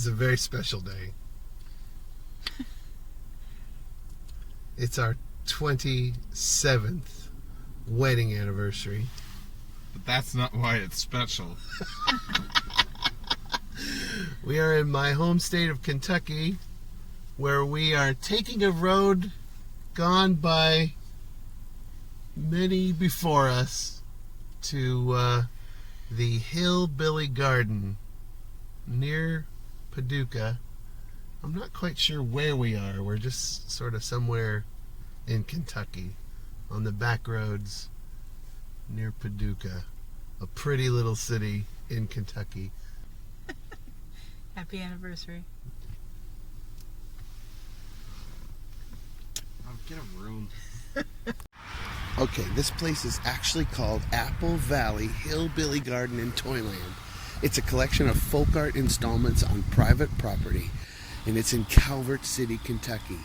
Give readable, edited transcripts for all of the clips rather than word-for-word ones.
a very special day. It's our 27th wedding anniversary. But that's not why it's special. We are in my home state of Kentucky, where we are taking a road gone by many before us to the Hillbilly Garden near Paducah. I'm not quite sure where we are. We're just sort of somewhere in Kentucky on the back roads near Paducah, a pretty little city in Kentucky. Happy anniversary. Oh, get a room. Okay, this place is actually called Apple Valley Hillbilly Garden in Toyland. It's a collection of folk art installments on private property, and it's in Calvert City, Kentucky.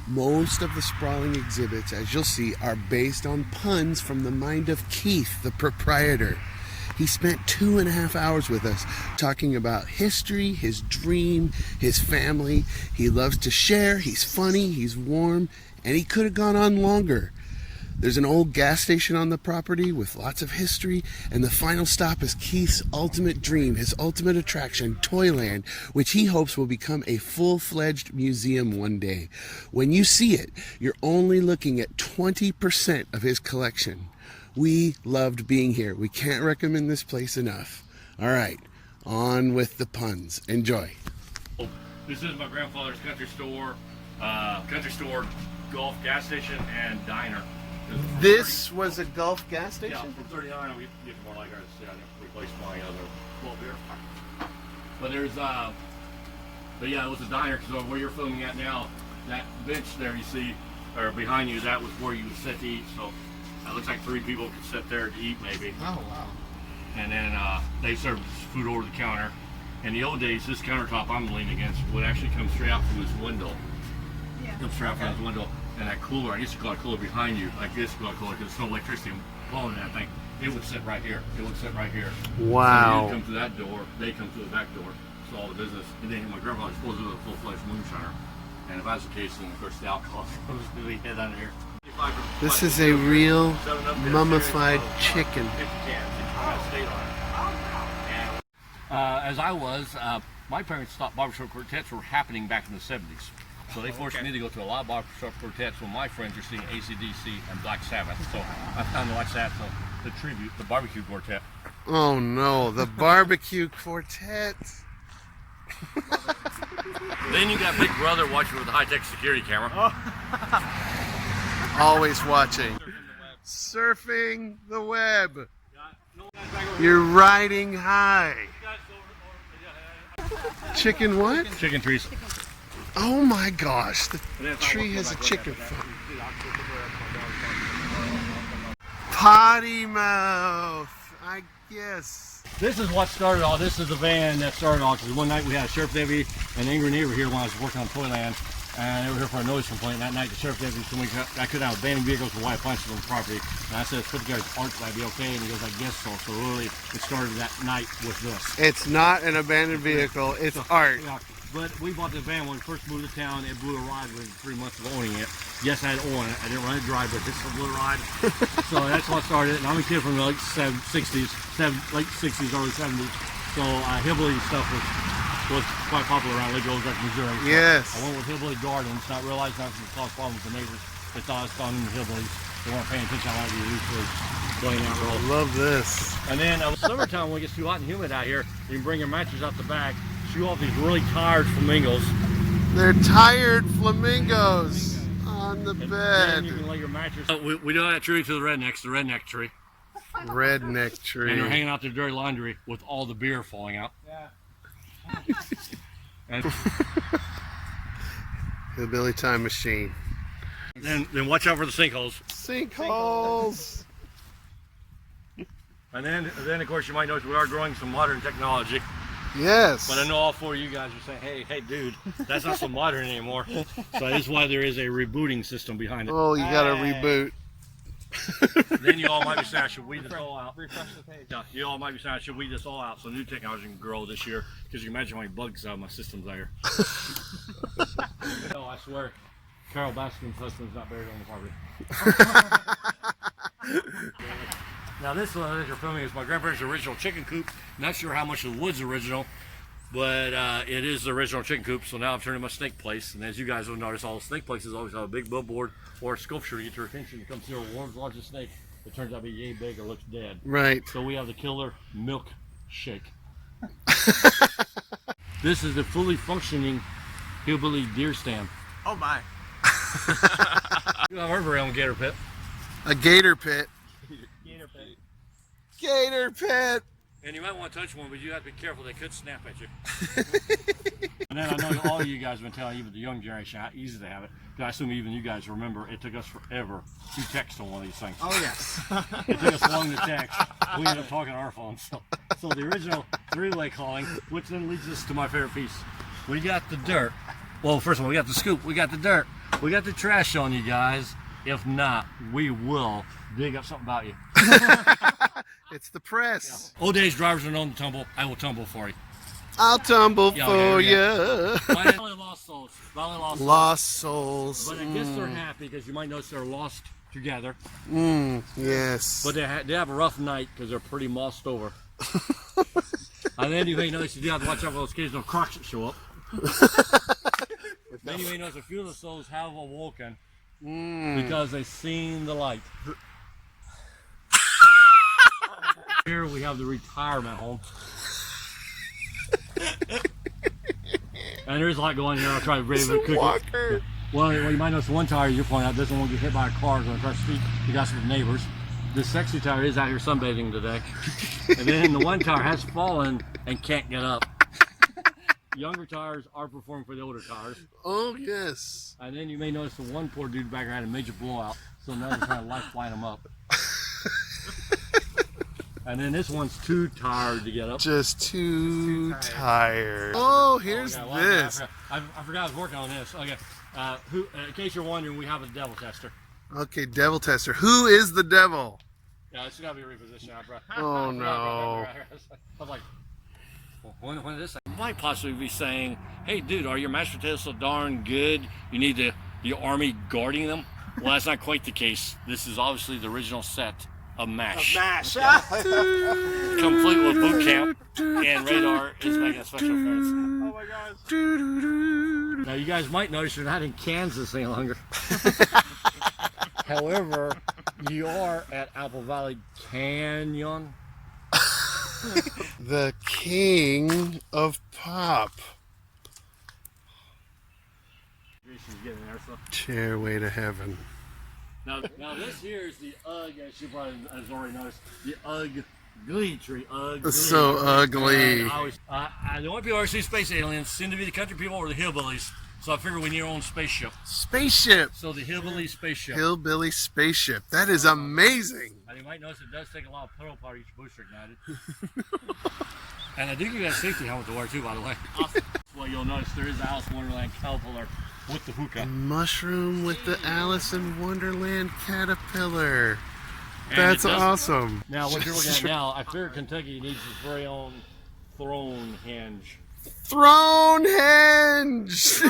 Most of the sprawling exhibits, as you'll see, are based on puns from the mind of Keith, the proprietor. He spent 2.5 hours with us talking about history, his dream, his family. He loves to share, he's funny, he's warm, and he could have gone on longer. There's an old gas station on the property with lots of history, and the final stop is Keith's ultimate dream, his ultimate attraction, Toyland, which he hopes will become a full-fledged museum one day. When you see it, you're only looking at 20% of his collection. We loved being here. We can't recommend this place enough. All right, on with the puns. Enjoy. This is my grandfather's country store, golf gas station, and diner. This was a Gulf gas Yeah, station? from 39, we get more like ours. Yeah, I replaced my other 12 beer. But there's, but yeah, it was a diner because where you're filming at now, that bench there you see, or behind you, that was where you would sit to eat. So it looks like 3 people could sit there to eat maybe. Oh, wow. And then they served food over the counter. In the old days, this countertop I'm leaning against would actually come straight out from this window. Yeah. Come straight out from this window. And that cooler, I used to call it cooler behind you, like this cooler, because there's no electricity blowing that thing. It would sit right here. It would sit right here. Wow. So you come through that door, they come through the back door. So all the business. And then my grandfather was supposed to be a full-fledged moonshiner. And if that's the case, then of course the alcohol was really head out of here. This is a real mummified chicken. As I was, my parents thought barbershop quartets were happening back in the 70s. So they forced me to go to a lot of barbershop quartets when my friends were seeing AC/DC and Black Sabbath. So I found to watch that, so the tribute, the barbecue quartet. Oh no, the barbecue quartet. Then you got Big Brother watching with a high-tech security camera. Always watching. Surfing the web. You're riding high. Chicken what? Chicken trees. Oh my gosh, the tree has a chicken foot. Potty mouth, I guess. This is what started all. This is the van that started all. Because one night we had a sheriff deputy and an angry neighbor here when I was working on Toyland, and they were here for a noise complaint. And that night the sheriff deputy told me I couldn't have abandoned vehicles for white punches on the property. And I said, "Put the guy's art, that'd be okay." And he goes, "I guess so." So really, it started that night with this. It's not an abandoned vehicle, it's art. Yeah. But we bought the van when we first moved to town. It blew a ride within 3 months of owning it. Yes, I had to own it. I didn't run it dry, but this blew a ride. So that's what started it. And I'm a kid from the late 60s, late 60s, early 70s. So Hillbilly stuff was quite popular around Lake Ozark, Missouri. So Yes. I went with Hillbilly Gardens, not realizing that was going to cause problems with the neighbors. They thought I was calling them Hillbillies. They weren't paying attention how I was usually playing that role. Love this. And then summertime when it gets too hot and humid out here, you can bring your mattress out the back, shoot off these really tired flamingos. They're tired flamingos on the And then bed. you can lay your mattress. We do that tree to the redneck tree. Redneck tree. And they're hanging out their dirty laundry with all the beer falling out. Yeah. And Hillbilly time machine. then watch out for the sinkholes. Sinkholes. And then of course you might notice we are growing some modern technology. Yes. But I know all 4 of you guys are saying, hey dude, that's not so modern anymore. So that is why there is a rebooting system behind it. Oh, you gotta reboot. Then you all might be saying I should weed this all out. Refresh the page. Yeah, you all might be saying I should weed this all out so new technology can grow this year. Because you can imagine how many bugs out of my system's there. No, I swear, Carol Baskin's husband's not buried on the property. Now this one that you're filming is my grandparents' original chicken coop. Not sure how much of the wood's original, but it is the original chicken coop. So now I've turned it into a snake place. And as you guys will notice, all the snake places always have a big billboard or a sculpture to get your attention. You come see the world's largest snake. It turns out to be yay big or looks dead. Right. So we have the killer milk shake. This is the fully functioning hillbilly deer stand. Oh my. You have our own gator pit. A gator pit. Gator pit. Gator pit. And you might want to touch one, but you have to be careful. They could snap at you. And then I know all of you guys have been telling even the young generation how easy they have it. I assume even you guys remember it took us forever to text on one of these things. Oh yes. It took us long to text. We ended up talking on our phones. So the original three-way calling, which then leads us to my favorite piece. We got the dirt. Well, first of all, we got the scoop. We got the dirt. We got the trash on you guys. If not, we will dig up something about you. It's the press. Yeah. Old days drivers are known to tumble. I will tumble for you. I'll tumble Yeah, for yeah. you. Finally lost souls. Finally lost souls. Lost souls. But I guess they're happy because you might notice they're lost together. Yes. But they have a rough night because they're pretty mossed over. And then you may notice you do have to watch out for those occasional crocs that show up. Then you may notice a few of the souls have awoken because they've seen the light. Here we have the retirement home. And there's a lot going here. I'll try to brave it quickly. Walker. Well, you might notice one tire you're pointing out doesn't want to get hit by a car going across the street. You got some neighbors. This sexy tire is out here sunbathing today. And then the one tire has fallen and can't get up. Younger tires are performing for the older tires. Oh, yes. And then you may notice the one poor dude back there had a major blowout. So now they're trying to lifeline him up. And then this one's too tired to get up. Just too tired. Oh, here's Okay, well, this. I forgot I was working on this. Okay. In case you're wondering, we have a devil tester. Okay, devil tester. Who is the devil? Yeah, it's got to be repositioned out, bro. Oh, no. I was like, when is this? I might possibly be saying, hey, dude, are your mashed potatoes so darn good you need the army guarding them? Well, that's not quite the case. This is obviously the original set of MASH. Complete with boot camp, and Radar is making a special appearance. Oh my gosh. Now, you guys might notice you're not in Kansas any longer. However, you are at Apple Valley Canyon. The king of pop. She's getting there, so. Chairway to heaven. Now this here is the UGG, as you probably has already noticed, the UGG tree. UGG. So ugly. The only people who see space aliens seem to be the country people or the hillbillies. So I figure we need our own spaceship. Spaceship. So the hillbilly spaceship. Hillbilly spaceship. That is amazing. And you might notice it does take a lot of pedal power to each booster ignited. And I do give you that safety helmet to wear too, by the way. Well, you'll notice there is the Alice in Wonderland caterpillar with the hookah. Mushroom with the Alice in Wonderland caterpillar. And That's it does- awesome. Now, what you're looking at now, I figure Kentucky needs its very own throne hinge. Throne hinge.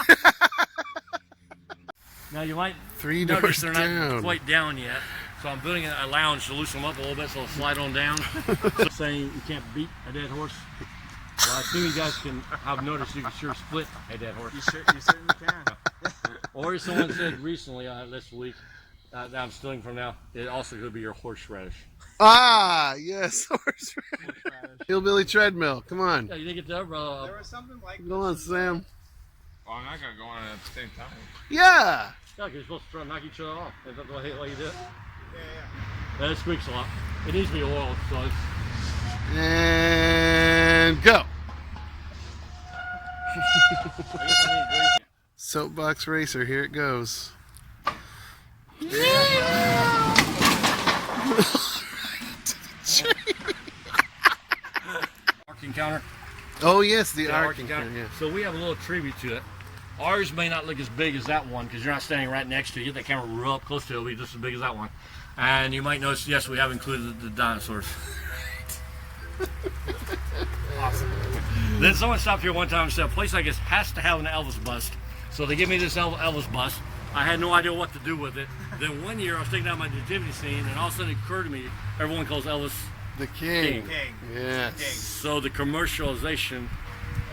Now, you might Three notice doors they're down. not quite down yet. So I'm building a lounge to loosen them up a little bit so they'll slide on down. Saying you can't beat a dead horse. Well, I assume you guys can have noticed you can sure split a dead horse. You certainly can. Or as someone said recently this week, that I'm stealing from now, it also could be your horseradish. Ah, yes. Hillbilly treadmill. Come on. Yeah, you didn't get that, There was something like Go on, Sam. Oh, I'm not gonna go on it at the same time. Yeah. Yeah, you're supposed to try to knock each other off. Is that the way you do it? Yeah. Yeah, it squeaks a lot. It needs to be oiled, so it's... And go. I guess I need grease. Soapbox racer. Here it goes. Arc encounter. Oh yes, the The arc arc encounter. encounter. Yeah. So we have a little tribute to it. Ours may not look as big as that one because you're not standing right next to it. You get that camera real up close to it, it'll be just as big as that one. And you might notice, yes, we have included the dinosaurs. Awesome. Then someone stopped here one time and said, a place like this has to have an Elvis bust. So they give me this Elvis bust. I had no idea what to do with it. Then one year I was taking out my nativity scene, and all of a sudden it occurred to me, everyone calls Elvis The king. King. Yes. King. so the commercialization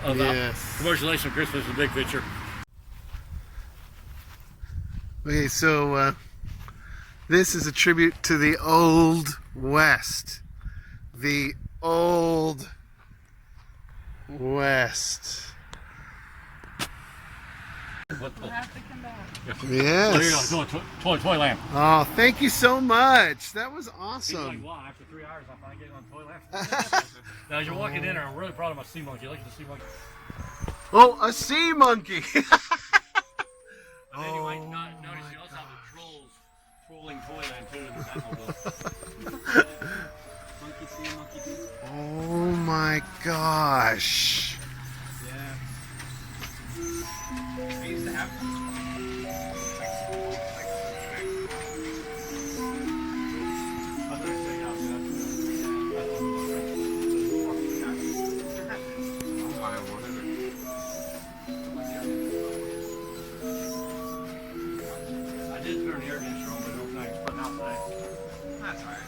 of Yes. Christmas is a big picture. Okay, so this is a tribute to the Old West. The Old West. What the? Have to come back. There you Yes. go. Toyland. Oh, thank you so much. That was He's like, awesome. wow, after 3 hours, I'm finally getting on Toyland. Now, as you're walking in there, I'm really proud of my sea monkey. Look at the sea monkey. Oh, a sea monkey. And then you might not notice you also have the trolls trolling Toyland too in the back. Monkey see, monkey do. Oh my gosh. Yeah. I used to have them. I did turn the air conditioner on, but no thanks. But not today. That's alright.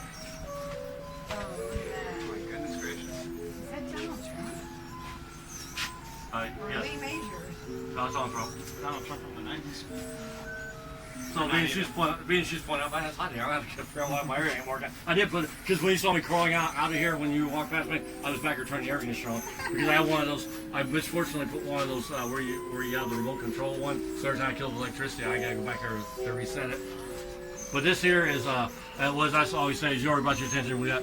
Oh, look at My goodness gracious. that. Is that Donald Trump? Or Yes, Lee Majors? no, it's on Trump. Donald Trump from the 90s. So being she's pointing out, man, it's hot here. I have to figure out why my air ain't working. I did put it because when you saw me crawling out of here when you walked past me, I was back here turning the air conditioner on because I have one of those. I misfortunately put one of those where you have the remote control one. So every time I kill the electricity, I gotta go back here to reset it. But this here is was I always say, is you already brought your attention. We got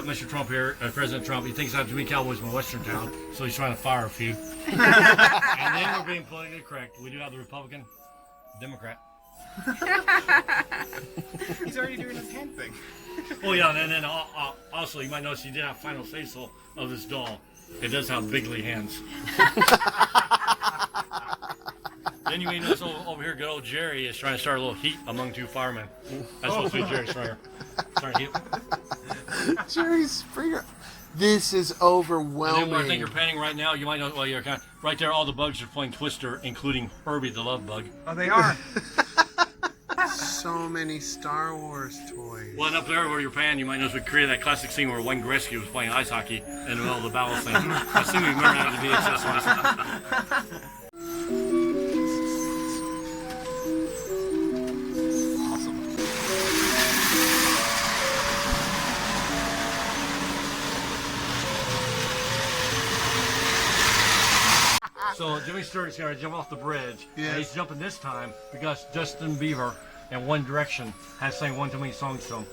Mr. Trump here, President Trump. He thinks I have too many cowboys in my western town, so he's trying to fire a few. And then we're being politically correct. We do have the Republican, Democrat. He's already doing his hand thing. Oh yeah, and then also you might notice he did have final say-so of this doll. It does have bigly hands. Then you may notice over here, good old Jerry is trying to start a little heat among two firemen. That's supposed to be Jerry Springer. Starting heat. Jerry Springer. This is And then where I overwhelming. think you're panning right now, you might know. Well, you're kind of right there. All the bugs are playing Twister, including Herbie the Love Bug. Oh, they are. So many Star Wars toys. Well, and up there where you're panning, you might notice we created that classic scene where Wayne Gretzky was playing ice hockey in the middle of the battle scene. I assume you remember that to VHS ones. Awesome. So Jimmy Stewart's going to jump off the bridge. Yes. And he's jumping this time because Justin Bieber and One Direction has sang one too many songs to him.